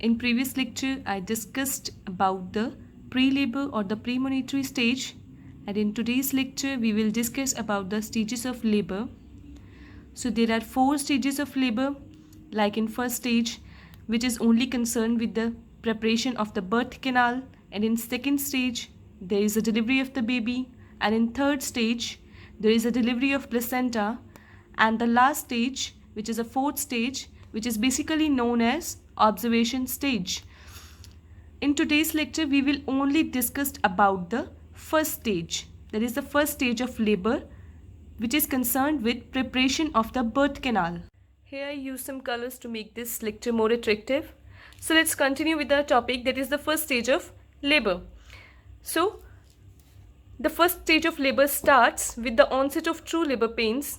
In previous lecture, I discussed about the pre-labor or the premonitory stage, and in today's lecture, we will discuss about the stages of labor. So there are 4 stages of labor, like in first stage, which is only concerned with the preparation of the birth canal, and in second stage, there is a delivery of the baby, and in third stage, there is a delivery of placenta, and the last stage, which is a fourth stage, which is basically known as observation stage. In today's lecture, we will only discuss about the first stage, that is the first stage of labor, which is concerned with preparation of the birth canal. Here I use some colors to make this lecture more attractive. So let's continue with the topic, that is the first stage of labor. So the first stage of labor starts with the onset of true labor pains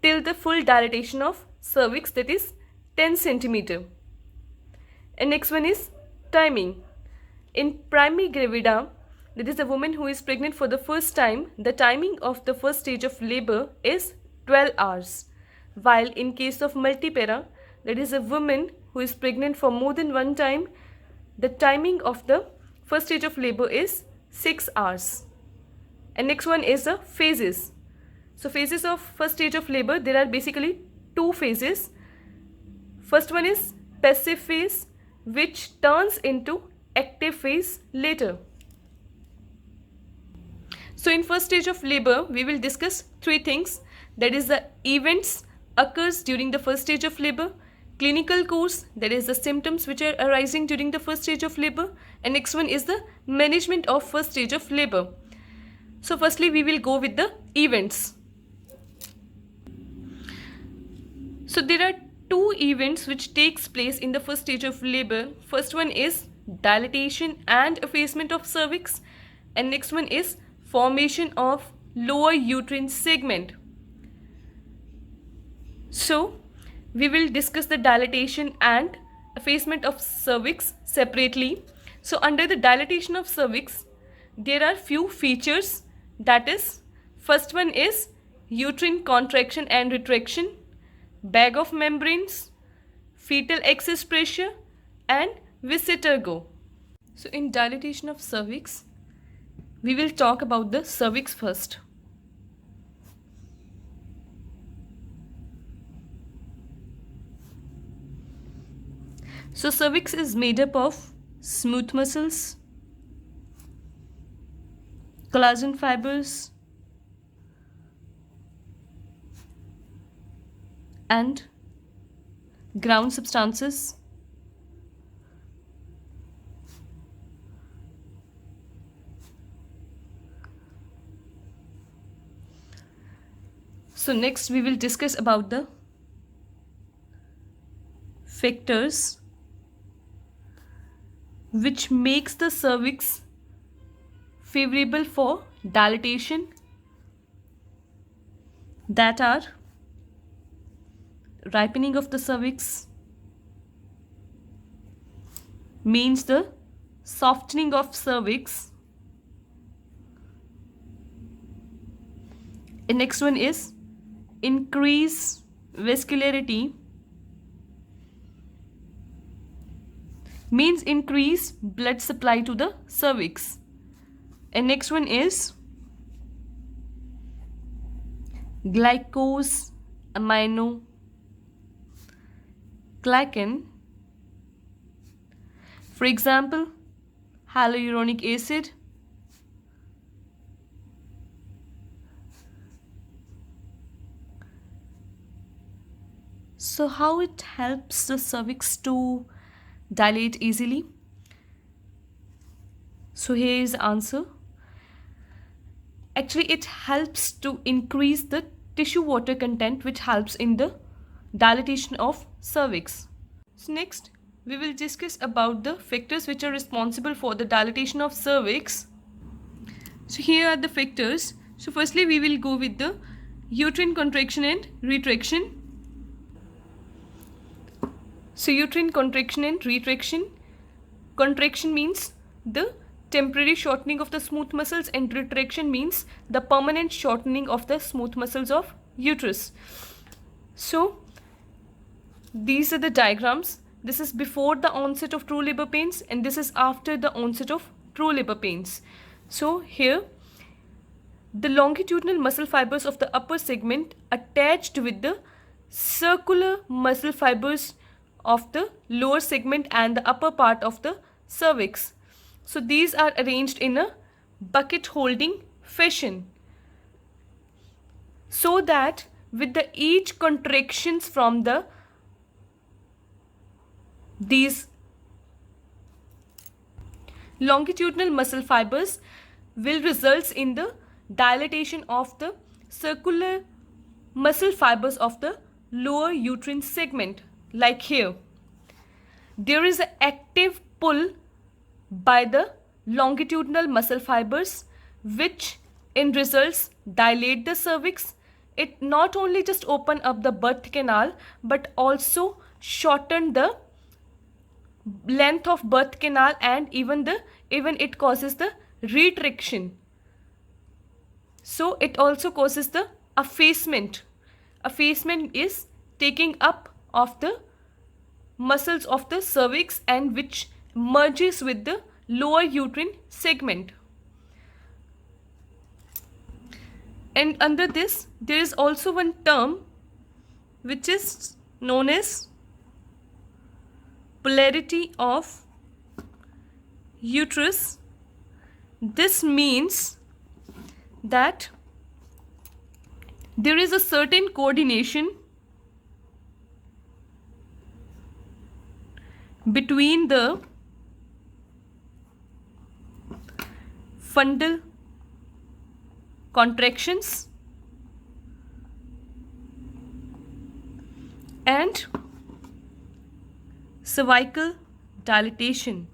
till the full dilatation of cervix, that is 10 centimeter. And next one is timing. In primary gravida, that is a woman who is pregnant for the first time, the timing of the first stage of labor is 12 hours. While in case of multipara, that is a woman who is pregnant for more than one time, the timing of the first stage of labor is 6 hours. And next one is the phases. So phases of first stage of labor, there are basically 2 phases. First one is passive phase, which turns into active phase later. So in first stage of labor, we will discuss 3 things. That is the events occurs during the first stage of labor, clinical course, that is the symptoms which are arising during the first stage of labor, and next one is the management of first stage of labor. So firstly, we will go with the events. So there are 2 events which takes place in the first stage of labor. First one is dilatation and effacement of cervix, and next one is formation of lower uterine segment. So we will discuss the dilatation and effacement of cervix separately. So under the dilatation of cervix, there are few features, that is, first one is uterine contraction and retraction, bag of membranes, fetal excess pressure, and viscergo. So in dilatation of cervix, we will talk about the cervix first. So cervix is made up of smooth muscles, collagen fibers, and ground substances. So next we will discuss about the factors which makes the cervix favorable for dilatation, that are ripening of the cervix, means the softening of cervix, and next one is increase vascularity, means increase blood supply to the cervix, and next one is glycose amino glycan, for example hyaluronic acid, so how it helps the cervix to dilate easily? So here is the answer. Actually, it helps to increase the tissue water content, which helps in the dilatation of cervix. So next, we will discuss about the factors which are responsible for the dilatation of cervix. So here are the factors. So firstly, we will go with the uterine contraction and retraction. So uterine contraction and retraction. Contraction means the temporary shortening of the smooth muscles, and retraction means the permanent shortening of the smooth muscles of uterus. So these are the diagrams This is before the onset of true labor pains, and this is after the onset of true labor pains. So here, the longitudinal muscle fibers of the upper segment attached with the circular muscle fibers of the lower segment and the upper part of the cervix. So these are arranged in a bucket holding fashion, so that with the each contractions from these longitudinal muscle fibers will result in the dilatation of the circular muscle fibers of the lower uterine segment. Like here, there is an active pull by the longitudinal muscle fibers, which in results dilate the cervix. It not only just open up the birth canal, but also shorten the length of birth canal, and even it causes the retraction. So it also causes the effacement. Effacement is taking up of the muscles of the cervix, and which merges with the lower uterine segment. And under this, there is also one term which is known as polarity of uterus. This means that there is a certain coordination between the fundal contractions and cervical dilatation.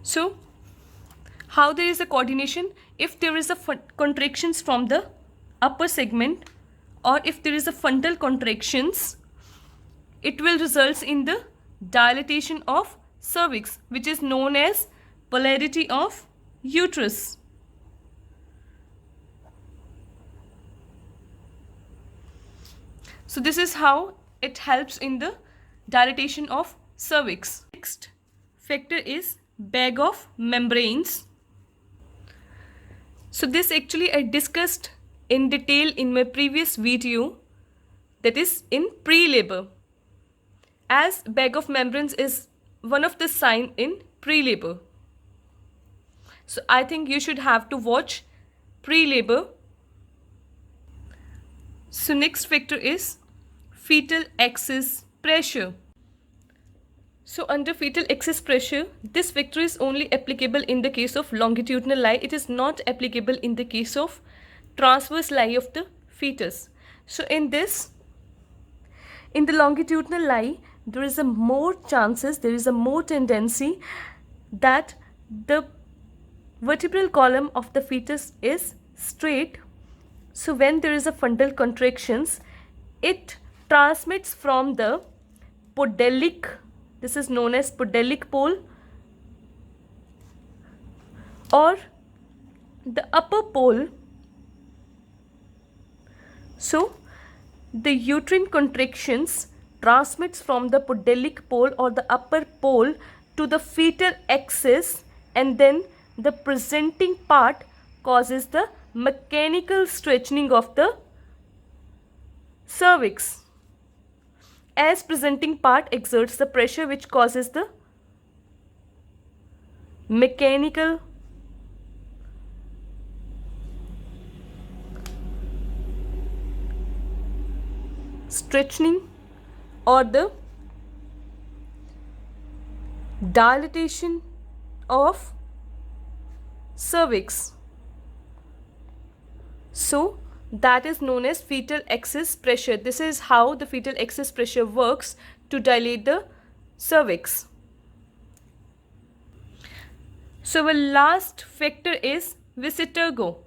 So, how there is a coordination? If there is a contractions from the upper segment, or if there is a fundal contractions, it will result in the dilatation of cervix, which is known as polarity of uterus. So this is how it helps in the dilatation of cervix. Next factor is bag of membranes. So this actually I discussed in detail in my previous video, that is in pre-labor, as bag of membranes is one of the sign in pre-labor. So I think you should have to watch pre-labor. So next factor is fetal excess pressure. So under fetal excess pressure, this factor is only applicable in the case of longitudinal lie. It is not applicable in the case of transverse lie of the fetus. So in this, in the longitudinal lie, there is a more chances, there is a more tendency that the vertebral column of the fetus is straight. So when there is a fundal contractions, it transmits from the podelic, this is known as podelic pole, or the upper pole. So the uterine contractions transmits from the podelic pole or the upper pole to the fetal axis, and then the presenting part causes the mechanical stretching of the cervix, as presenting part exerts the pressure which causes the mechanical stretching or the dilatation of cervix. So that is known as fetal excess pressure. This is how the fetal excess pressure works to dilate the cervix. So our last factor is vis a tergo.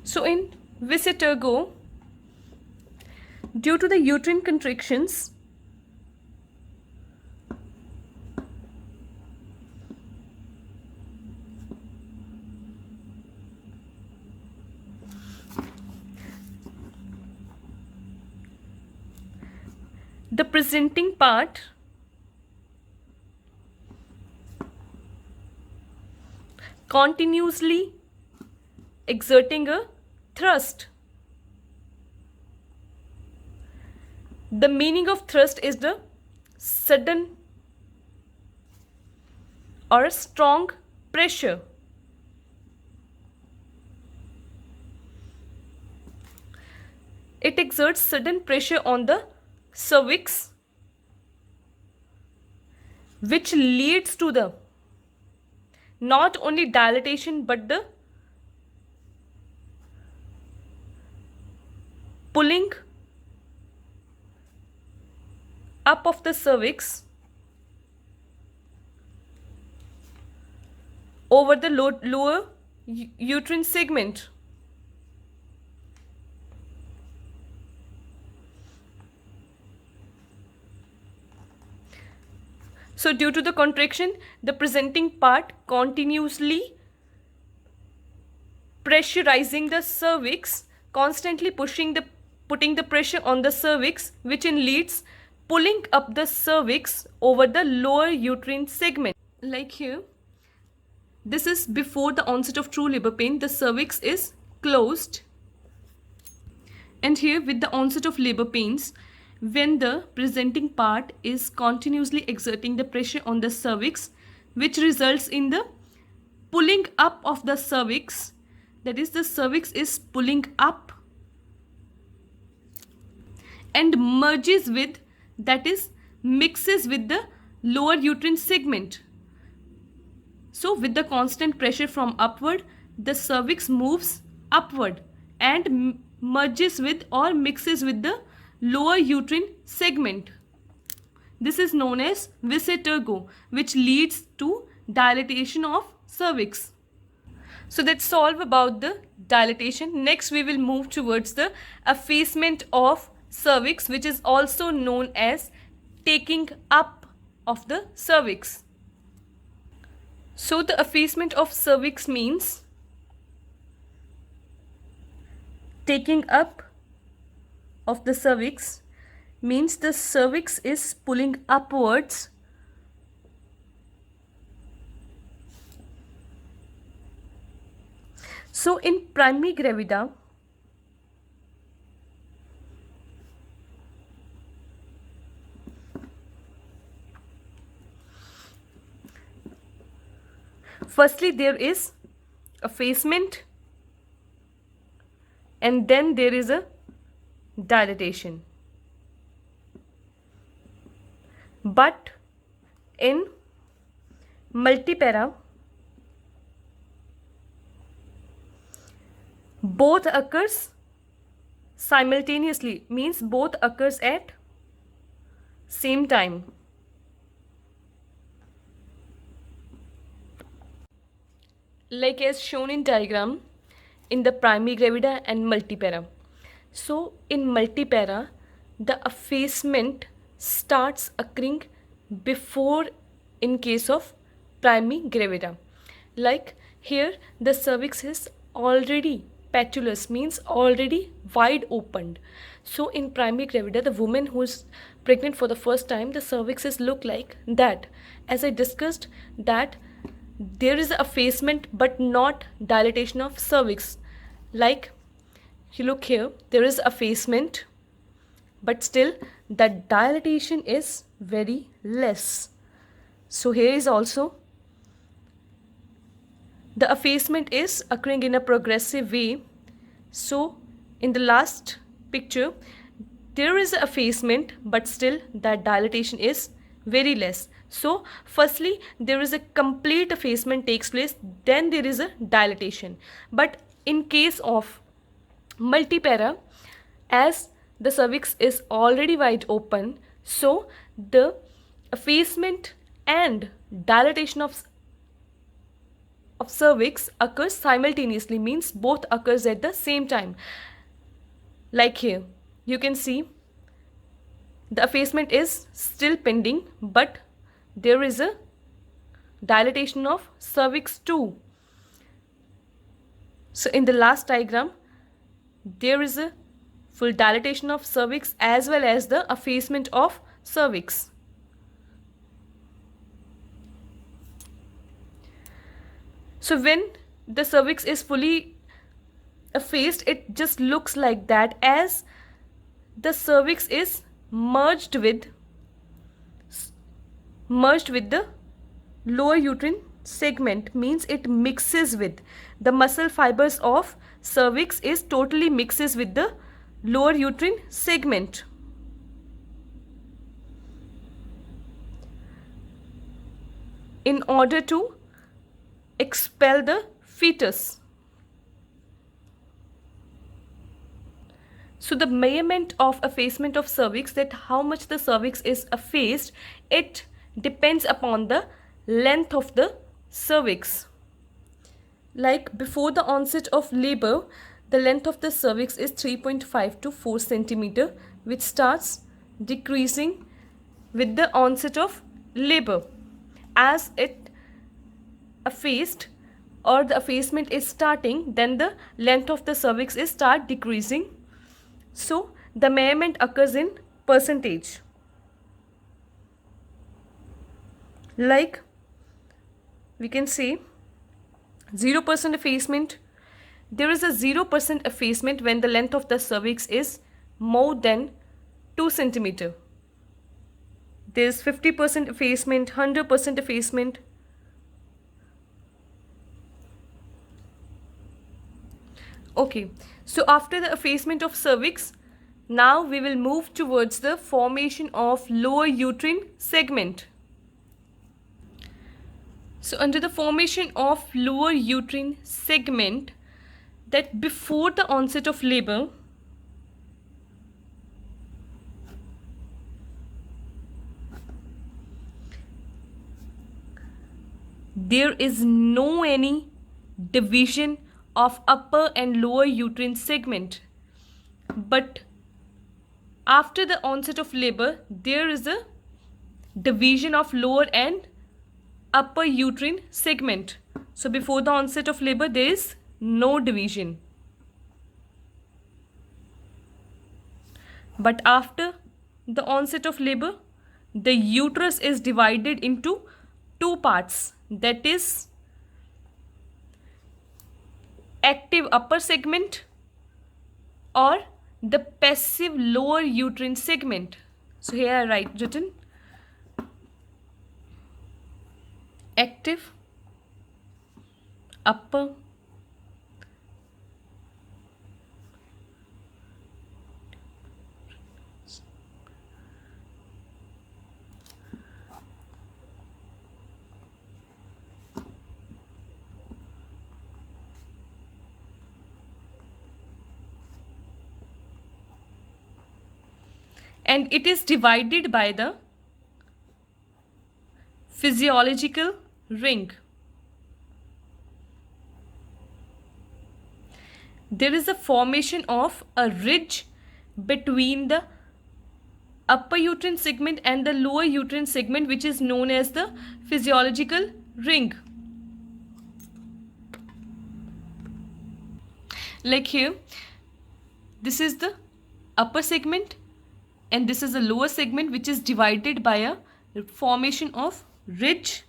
So in vis a tergo, due to the uterine contractions, the presenting part continuously exerting a thrust. The meaning of thrust is the sudden or a strong pressure. It exerts sudden pressure on the cervix, which leads to the not only dilatation but the pulling up of the cervix over the lower uterine segment. So due to the contraction, the presenting part continuously pressurizing the cervix, constantly putting the pressure on the cervix, which in leads pulling up the cervix over the lower uterine segment. Like here, this is before the onset of true labor pain. The cervix is closed, and here with the onset of labor pains, when the presenting part is continuously exerting the pressure on the cervix, which results in the pulling up of the cervix, that is, the cervix is pulling up and merges with, that is, mixes with the lower uterine segment. So with the constant pressure from upward, the cervix moves upward and merges with or mixes with the lower uterine segment. This is known as vis et ergo, which leads to dilatation of cervix. So that's all about the dilatation. Next we will move towards the effacement of cervix, which is also known as taking up of the cervix. So the effacement of cervix means taking up of the cervix, means the cervix is pulling upwards So in primary gravida, firstly there is effacement and then there is a dilatation. But in multipara, both occurs simultaneously, means both occurs at same time. Like as shown in diagram in the primary gravida and multipara. So in multipara, the effacement starts occurring before in case of primary gravida. Like here the cervix is already patulous, means already wide opened. So in primary gravida, the woman who is pregnant for the first time, the cervix is look like that. As I discussed that there is effacement but not dilatation of cervix. Like you look here, there is effacement but still the dilatation is very less. So here is also the effacement is occurring in a progressive way. So in the last picture there is effacement but still that dilatation is very less. So firstly there is a complete effacement takes place, then there is a dilatation. But in case of multipara, as the cervix is already wide open, so the effacement and dilatation of cervix occurs simultaneously, means both occurs at the same time. Like here you can see the effacement is still pending but there is a dilatation of cervix too. So in the last diagram there is a full dilatation of cervix as well as the effacement of cervix. So when the cervix is fully effaced, it just looks like that, as the cervix is merged with the lower uterine segment, means it mixes with the muscle fibers of cervix, is totally mixes with the lower uterine segment. In order to expel the fetus. So the measurement of effacement of cervix, that how much the cervix is effaced, it depends upon the length of the cervix. Like before the onset of labor, the length of the cervix is 3.5 to 4 centimeter, which starts decreasing with the onset of labor. As it effaced or the effacement is starting, then the length of the cervix is start decreasing. So the measurement occurs in percentage. Like we can say 0% effacement. There is a 0% effacement when the length of the cervix is more than 2 centimeter. There is 50% effacement, 100% effacement. Okay, so after the effacement of cervix, now we will move towards the formation of lower uterine segment. So under the formation of lower uterine segment, that before the onset of labor, there is no any division of upper and lower uterine segment. But after the onset of labor, there is a division of lower and upper uterine segment. So before the onset of labor, there is no division. But after the onset of labor, the uterus is divided into two parts, that is active upper segment or the passive lower uterine segment. So here I write written active upper and it is divided by the physiological ring. There is a formation of a ridge between the upper uterine segment and the lower uterine segment, which is known as the physiological ring. Like here, this is the upper segment and this is the lower segment, which is divided by a formation of ridge,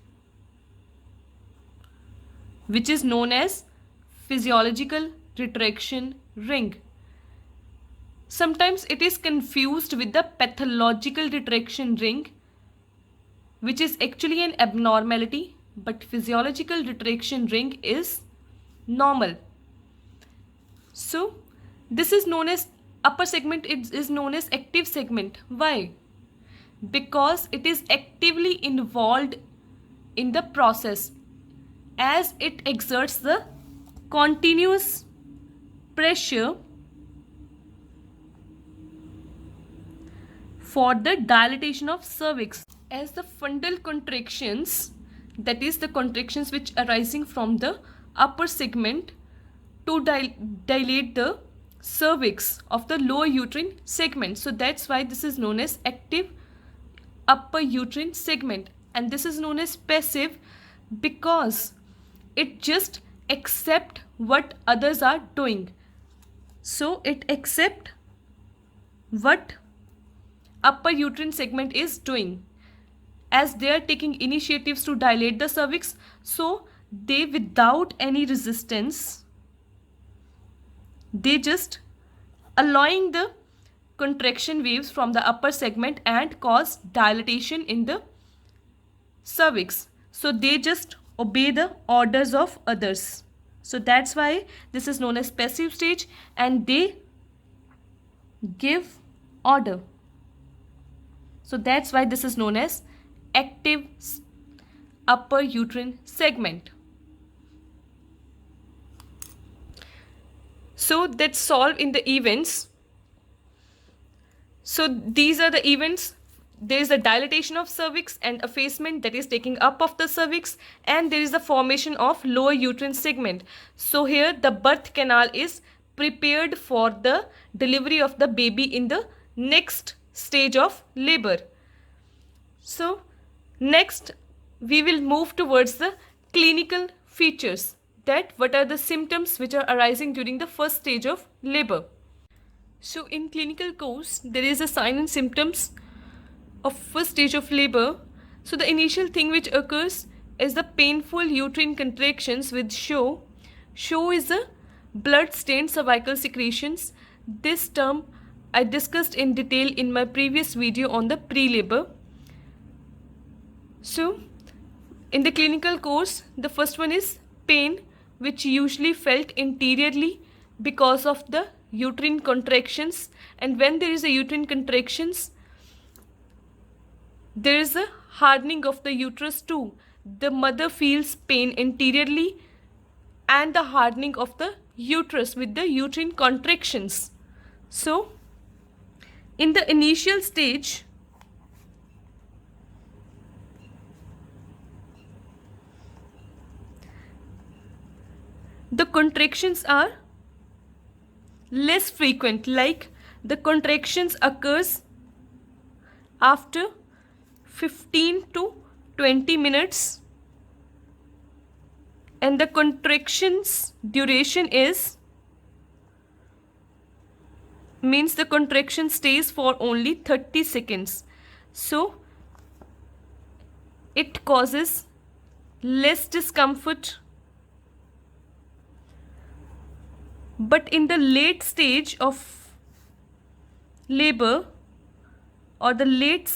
which is known as physiological retraction ring. Sometimes it is confused with the pathological retraction ring, which is actually an abnormality, but physiological retraction ring is normal. So this is known as upper segment, it is known as active segment. Why? Because it is actively involved in the process, as it exerts the continuous pressure for the dilatation of cervix. As the fundal contractions, that is the contractions which arising from the upper segment to dilate the cervix of the lower uterine segment. So that's why this is known as active upper uterine segment, and this is known as passive because it just accept what others are doing. So it accept what upper uterine segment is doing, as they are taking initiatives to dilate the cervix. So they, without any resistance, they just allowing the contraction waves from the upper segment and cause dilatation in the cervix. So they just obey the orders of others. So that's why this is known as passive stage, and they give order. So that's why this is known as active upper uterine segment. So that's solved in the events. So these are the events. There is a dilatation of cervix and effacement, that is taking up of the cervix, and there is the formation of lower uterine segment. So here the birth canal is prepared for the delivery of the baby in the next stage of labor. So next we will move towards the clinical features, that what are the symptoms which are arising during the first stage of labor. So in clinical course, there is a sign and symptoms of first stage of labor. So the initial thing which occurs is the painful uterine contractions with show. Show is a blood-stained cervical secretions. This term I discussed in detail in my previous video on the pre-labor. So in the clinical course, the first one is pain, which usually felt interiorly because of the uterine contractions. And when there is a uterine contractions, there is a hardening of the uterus too. The mother feels pain interiorly and the hardening of the uterus with the uterine contractions. So in the initial stage, the contractions are less frequent, like the contractions occurs after 15 to 20 minutes, and the contractions duration is, means the contraction stays for only 30 seconds. So it causes less discomfort. But in the late stage of labor, or the late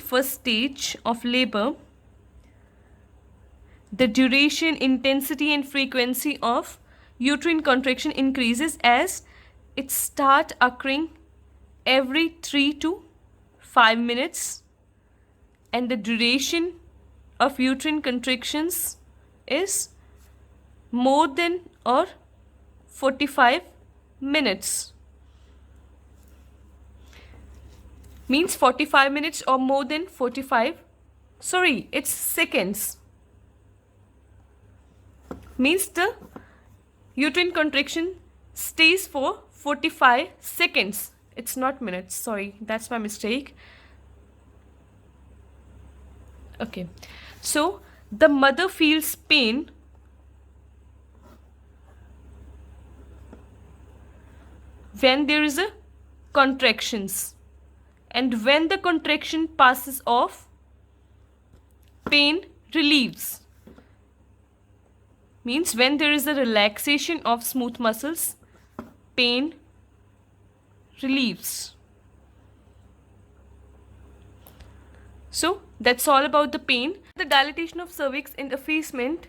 first stage of labor, the duration, intensity and frequency of uterine contraction increases, as it start occurring every 3 to 5 minutes, and the duration of uterine contractions is more than or 45 minutes. Means 45 minutes or more than 45, sorry, it's seconds. Means the uterine contraction stays for 45 seconds. It's not minutes, sorry, that's my mistake. Okay, so the mother feels pain when there is a contractions, and when the contraction passes off, pain relieves. Means when there is a relaxation of smooth muscles, pain relieves. So that's all about the pain. The dilatation of cervix and effacement.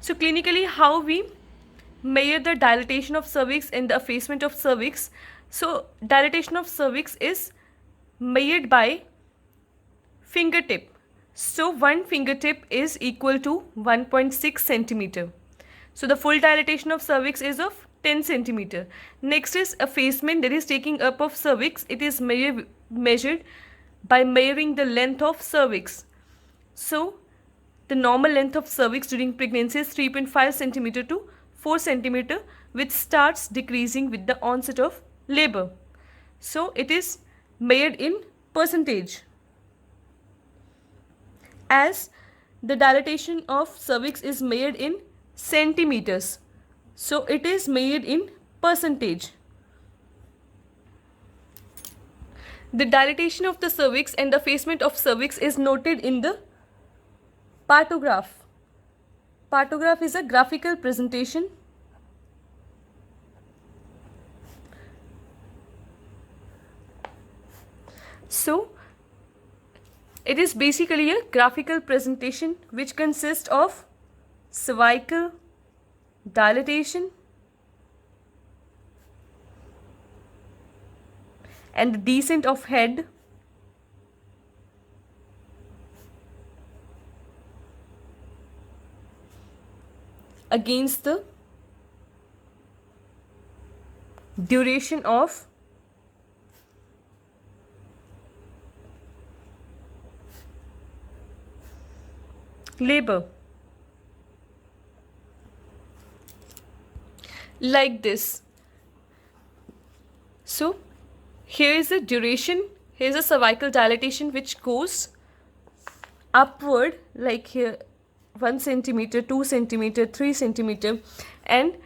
So clinically, how we measure the dilatation of cervix and the effacement of cervix. So dilatation of cervix is measured by fingertip. So one fingertip is equal to 1.6 centimeter. So the full dilatation of cervix is of 10 centimeter. Next is effacement, that is taking up of cervix. It is measured by measuring the length of cervix. So the normal length of cervix during pregnancy is 3.5 centimeter to 4 centimeter, which starts decreasing with the onset of labor. So it is measured in percentage, as the dilatation of cervix is measured in centimeters. So it is measured in percentage. The dilatation of the cervix and the effacement of cervix is noted in the partograph. Partograph is a graphical presentation. So, it is basically a graphical presentation which consists of cervical dilatation and the descent of head against the duration of labor, like this. So here is the duration, here is a cervical dilatation which goes upward, like here 1 centimeter, 2 centimeter, 3 centimeter, and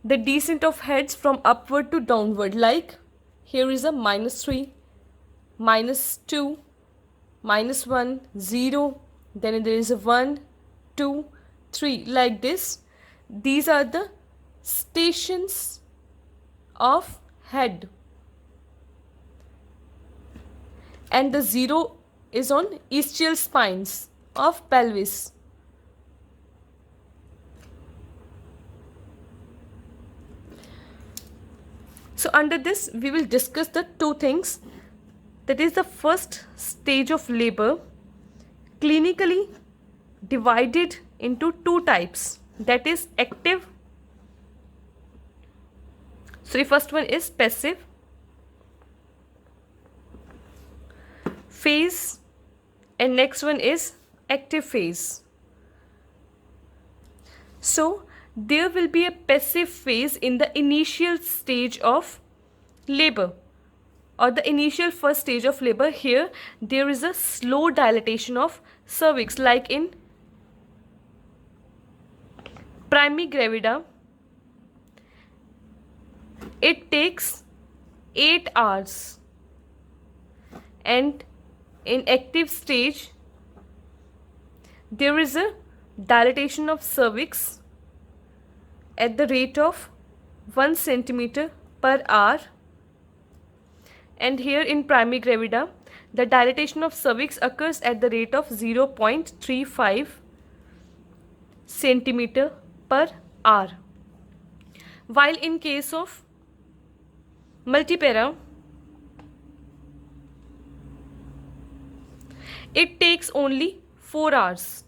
the descent of heads from upward to downward, like here is a -3, -2, -1, 0, then there is a 1, 2, 3, like this. These are the stations of head, and the 0 is on ischial spines of pelvis. So under this we will discuss the two things, that is the first stage of labor, clinically divided into two types, that is active. So the first one is passive phase and next one is active phase. So there will be a passive phase in the initial stage of labor or the initial first stage of labor. Here there is a slow dilatation of cervix, like in primigravida it takes 8 hours, and in active stage there is a dilatation of cervix at the rate of 1 centimeter per hour, and here in primigravida the dilatation of cervix occurs at the rate of 0.35 centimeter per hour, while in case of multipara it takes only 4 hours.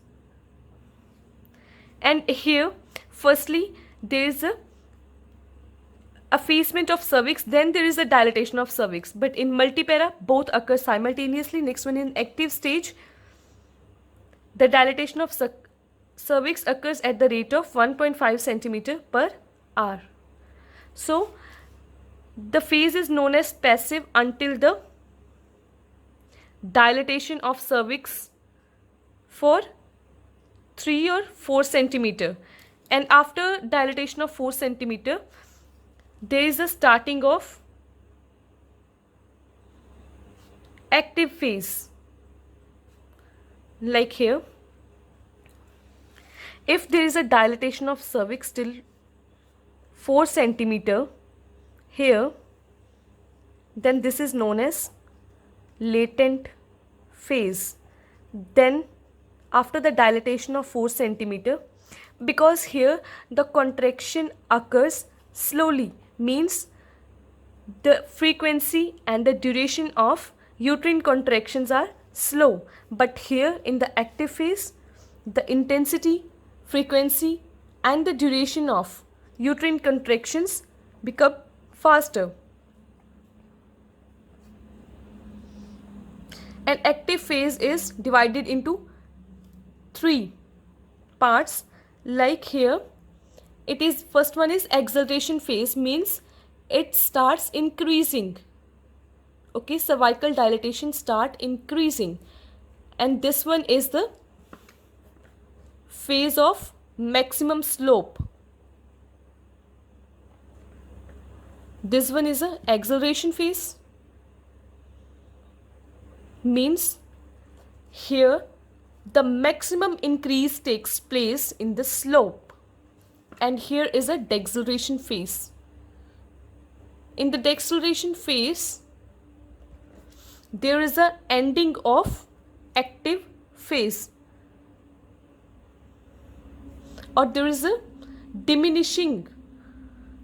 And here firstly there is a effacement of cervix, then there is a dilatation of cervix, but in multipara both occur simultaneously. Next one, in active stage the dilatation of cervix occurs at the rate of 1.5 centimeter per hour. So the phase is known as passive until the dilatation of cervix for 3 or 4 centimeter, and after dilatation of 4 centimeter there is a starting of active phase, like here. If there is a dilatation of cervix till 4 centimeter here, then this is known as latent phase. Then after the dilatation of 4 centimeter, because here the contraction occurs slowly, means the frequency and the duration of uterine contractions are slow, but here in the active phase the intensity, frequency and the duration of uterine contractions become faster. An active phase is divided into 3 parts, like here it is, first one is exaltation phase, means it starts increasing. Okay, cervical dilatation start increasing, and this one is the phase of maximum slope. This one is a acceleration phase. Means here the maximum increase takes place in the slope, and here is a deceleration phase. In the deceleration phase, there is a ending of active phase, or there is a diminishing,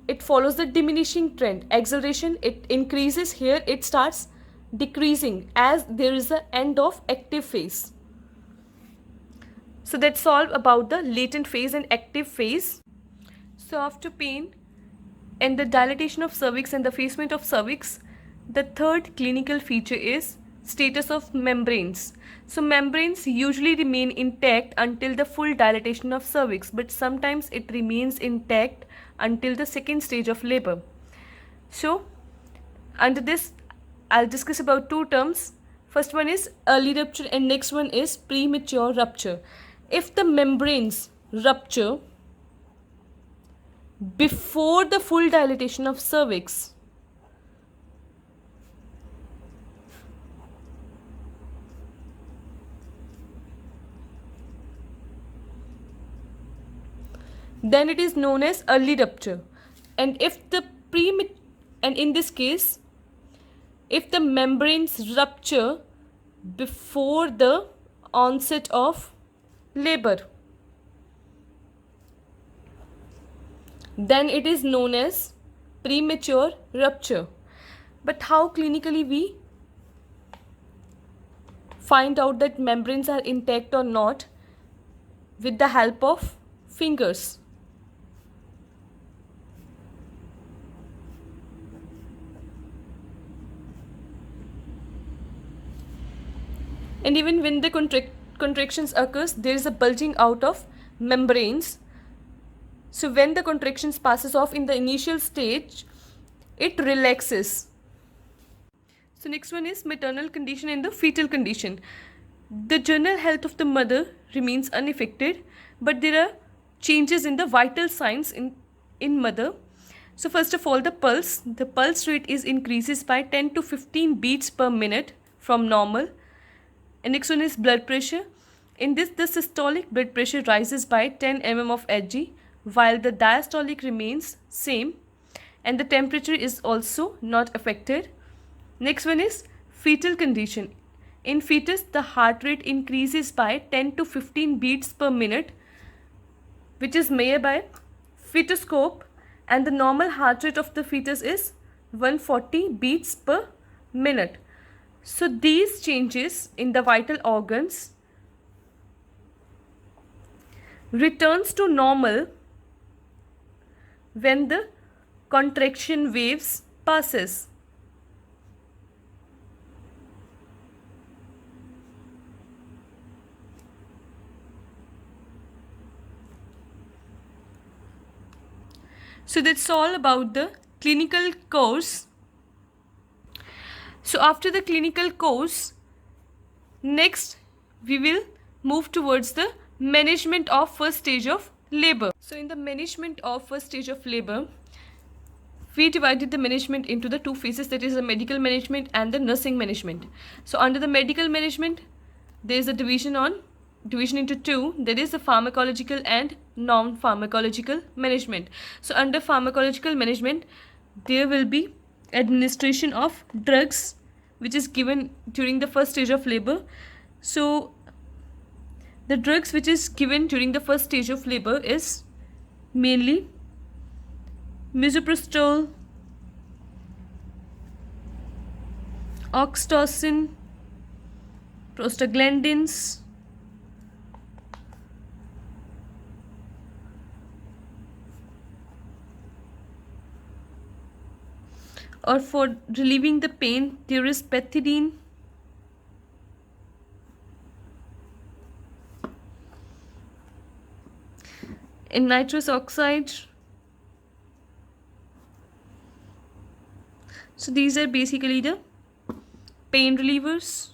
it follows the diminishing trend. Acceleration, it increases, here it starts decreasing as there is a end of active phase. So that's all about the latent phase and active phase. So after pain and the dilatation of cervix and the effacement of cervix, the third clinical feature is status of membranes. So membranes usually remain intact until the full dilatation of cervix, but sometimes it remains intact until the second stage of labor. So under this, I'll discuss about two terms. First one is early rupture and next one is premature rupture. If the membranes rupture before the full dilatation of cervix, then it is known as early rupture. And if the and in this case, if the membranes rupture before the onset of labor, then it is known as premature rupture. But how clinically we find out that membranes are intact or not? With the help of fingers. And even when the contractions occurs, there is a bulging out of membranes. So when the contractions passes off in the initial stage, it relaxes. So next one is maternal condition and the fetal condition. The general health of the mother remains unaffected, but there are changes in the vital signs in mother. So first of all, the pulse rate is increases by 10 to 15 beats per minute from normal. And next one is blood pressure. In this, the systolic blood pressure rises by 10 mm of Hg, while the diastolic remains same, and the temperature is also not affected. Next one is fetal condition. In fetus, the heart rate increases by 10 to 15 beats per minute, which is measured by fetoscope, and the normal heart rate of the fetus is 140 beats per minute. So these changes in the vital organs returns to normal when the contraction waves passes. So that's all about the clinical course. So after the clinical course, next we will move towards the management of first stage of labor. So in the management of first stage of labor, we divided the management into the two phases, that is the medical management and the nursing management. So under the medical management, there is a division into two, that is the pharmacological and non-pharmacological management. So under pharmacological management, there will be administration of drugs which is given during the first stage of labor. So the drugs which is given during the first stage of labor is mainly misoprostol, oxytocin, prostaglandins, or for relieving the pain, there is pethidine, and nitrous oxide. So these are basically the pain relievers.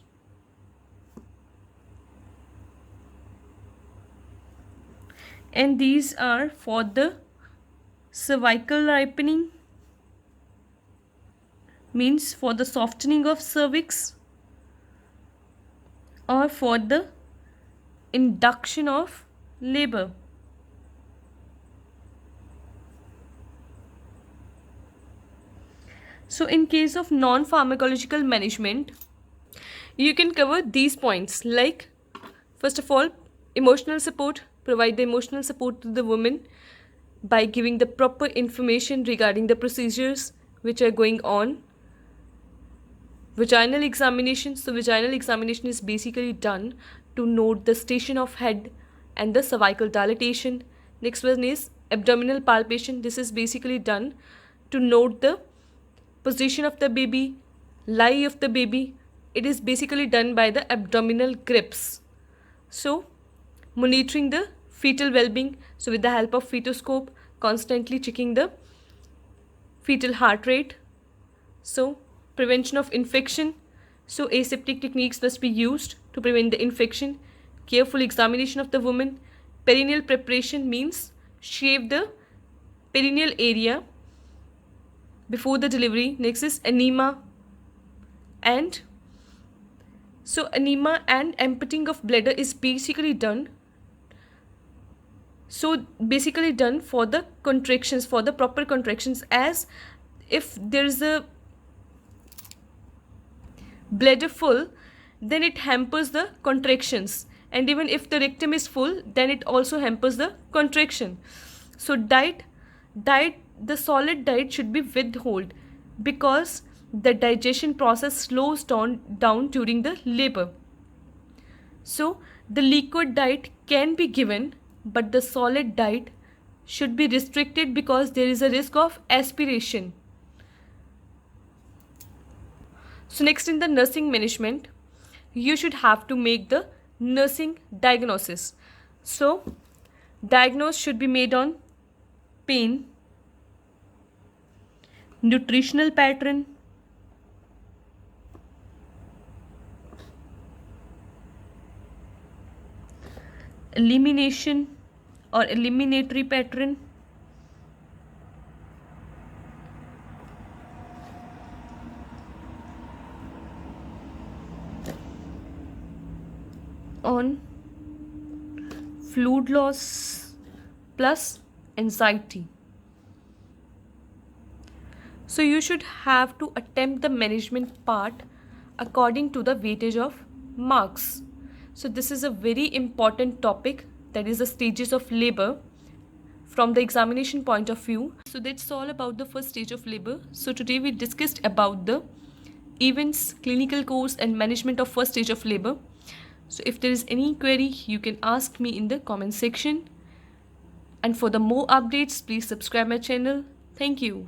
And these are for the cervical ripening, means for the softening of cervix or for the induction of labor. So in case of non-pharmacological management, you can cover these points, like first of all, emotional support. Provide the emotional support to the woman by giving the proper information regarding the procedures which are going on. Vaginal examination. So vaginal examination is basically done to note the station of head and the cervical dilatation. Next one is abdominal palpation. This is basically done to note the position of the baby, lie of the baby. It is basically done by the abdominal grips. So monitoring the fetal well-being. So with the help of fetoscope, constantly checking the fetal heart rate. So prevention of infection. So aseptic techniques must be used to prevent the infection. Careful examination of the woman. Perineal preparation means shave the perineal area before the delivery. Next is enema. And so enema and emptying of bladder is basically done. So basically done for the contractions, for the proper contractions, as if there is a bladder full, then it hampers the contractions, and even if the rectum is full, then it also hampers the contraction. So diet, the solid diet should be withheld because the digestion process slows down during the labor. So the liquid diet can be given, but the solid diet should be restricted because there is a risk of aspiration. So next, in the nursing management, you should have to make the nursing diagnosis. So diagnosis should be made on pain, nutritional pattern, elimination or eliminatory pattern, on fluid loss plus anxiety. So you should have to attempt the management part according to the weightage of marks. So this is a very important topic, that is the stages of labor from the examination point of view. So that's all about the first stage of labor. So today we discussed about the events, clinical course and management of first stage of labor. So if there is any query, you can ask me in the comment section. And for the more updates, please subscribe my channel. Thank you.